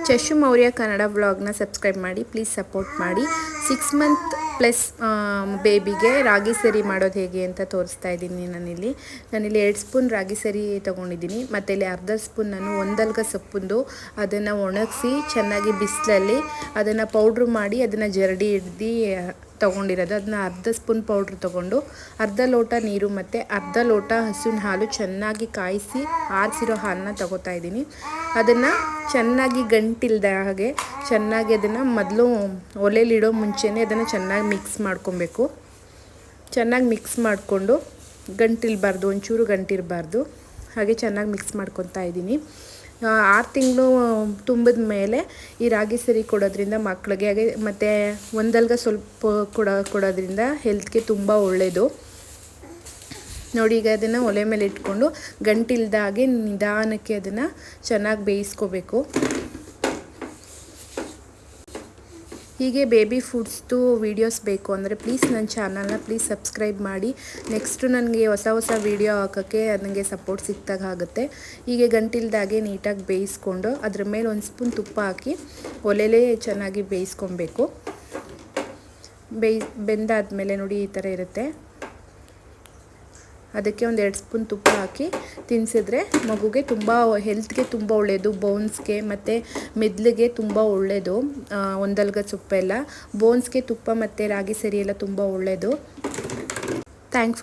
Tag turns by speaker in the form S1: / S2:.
S1: ಚಶು ಮೌರ್ಯ ಕನ್ನಡ ವ್ಲಾಗ್ನ ಸಬ್ಸ್ಕ್ರೈಬ್ ಮಾಡಿ, please support ಮಾಡಿ. 6 ಮಂತ್ ಪ್ಲಸ್ ಬೇಬಿಗೆ ರಾಗಿ ಸರಿ ಮಾಡೋದು ಹೇಗೆ ಅಂತ ತೋರಿಸ್ತಾ ಇದ್ದೀನಿ. ನಾನಿಲ್ಲಿ 2 ಸ್ಪೂನ್ ರಾಗಿ ಸರಿ ತೊಗೊಂಡಿದ್ದೀನಿ. ಮತ್ತು ಇಲ್ಲಿ ಅರ್ಧ ಸ್ಪೂನ್ ನಾನು ಒಂದಲ್ಗ ಸೊಪ್ಪುಂದು ಅದನ್ನು ಒಣಗಿಸಿ ಚೆನ್ನಾಗಿ ಬಿಸಿಲಲ್ಲಿ ಅದನ್ನು ಪೌಡ್ರ್ ಮಾಡಿ ಅದನ್ನು ಜರಡಿ ಹಿಡ್ದು ತೊಗೊಂಡಿರೋದು. ಅದನ್ನ ಅರ್ಧ ಸ್ಪೂನ್ ಪೌಡ್ರ್ ತೊಗೊಂಡು ಅರ್ಧ ಲೋಟ ನೀರು ಮತ್ತು ಅರ್ಧ ಲೋಟ ಹಸುವಿನ ಹಾಲು ಚೆನ್ನಾಗಿ ಕಾಯಿಸಿ ಆರಿಸಿರೋ ಹಾಲನ್ನ ತೊಗೋತಾ ಇದ್ದೀನಿ. ಅದನ್ನು ಚೆನ್ನಾಗಿ ಗಂಟಿಲ್ದ ಹಾಗೆ ಚೆನ್ನಾಗಿ ಅದನ್ನು ಮೊದಲು ಒಲೆಯಲ್ಲಿಡೋ ಮುಂಚೆನೇ ಅದನ್ನು ಚೆನ್ನಾಗಿ ಮಿಕ್ಸ್ ಮಾಡ್ಕೊಬೇಕು. ಚೆನ್ನಾಗಿ ಮಿಕ್ಸ್ ಮಾಡಿಕೊಂಡು ಗಂಟಿರಬಾರ್ದು, ಒಂಚೂರು ಗಂಟಿರಬಾರ್ದು, ಹಾಗೆ ಚೆನ್ನಾಗಿ ಮಿಕ್ಸ್ ಮಾಡ್ಕೊತಾ ಇದ್ದೀನಿ. 6 ತಿಂಗಳು ತುಂಬಿದ ಮೇಲೆ ಈ ರಾಗಿ ಸರಿ ಕೊಡೋದ್ರಿಂದ ಮಕ್ಕಳಿಗೆ ಹಾಗೆ ಮತ್ತು ಒಂದಲ್ಗ ಸ್ವಲ್ಪ ಕೊಡೋದ್ರಿಂದ ಹೆಲ್ತ್ಗೆ ತುಂಬ ಒಳ್ಳೆಯದು. ನೋಡಿ, ಈಗ ಅದನ್ನು ಒಲೆ ಮೇಲೆ ಇಟ್ಕೊಂಡು ಗಂಟಿಲ್ದಾಗೆ ನಿಧಾನಕ್ಕೆ ಅದನ್ನು ಚೆನ್ನಾಗಿ ಬೇಯಿಸ್ಕೋಬೇಕು. ಹೀಗೆ ಬೇಬಿ ಫುಡ್ಸ್ದು ವೀಡಿಯೋಸ್ ಬೇಕು ಅಂದರೆ ಪ್ಲೀಸ್ ನನ್ನ ಚಾನಲ್ನ ಪ್ಲೀಸ್ ಸಬ್ಸ್ಕ್ರೈಬ್ ಮಾಡಿ. ನೆಕ್ಸ್ಟು ನನಗೆ ಹೊಸ ವೀಡಿಯೋ ಹಾಕೋಕ್ಕೆ ನನಗೆ ಸಪೋರ್ಟ್ ಸಿಕ್ತಾಗ ಆಗುತ್ತೆ. ಹೀಗೆ ಗಂಟಿಲ್ದಾಗೆ ನೀಟಾಗಿ ಬೇಯಿಸ್ಕೊಂಡು ಅದ್ರ ಮೇಲೆ 1 ಸ್ಪೂನ್ ತುಪ್ಪ ಹಾಕಿ ಒಲೆಲೇ ಚೆನ್ನಾಗಿ ಬೇಯಿಸ್ಕೊಬೇಕು. ಬೆಂದಾದಮೇಲೆ ನೋಡಿ ಈ ಥರ ಇರುತ್ತೆ. ಅದಕ್ಕೆ 2 ಸ್ಪೂನ್ ತುಪ್ಪ ಹಾಕಿ ತಿನ್ನಿಸಿದ್ರೆ ಮಗುಗೆ ತುಂಬ ಹೆಲ್ತ್ಗೆ ತುಂಬ ಒಳ್ಳೆಯದು. ಬೋನ್ಸ್ಗೆ ಮತ್ತು ಮೆದುಳಿಗೆ ತುಂಬ ಒಳ್ಳೆಯದು. ಒಂದಲ್ಗ ಸೊಪ್ಪೆಲ್ಲ ಬೋನ್ಸ್ಗೆ ತುಪ್ಪ ಮತ್ತು ರಾಗಿ ಸರಿ ಎಲ್ಲ ತುಂಬ ಒಳ್ಳೆಯದು. Thanks for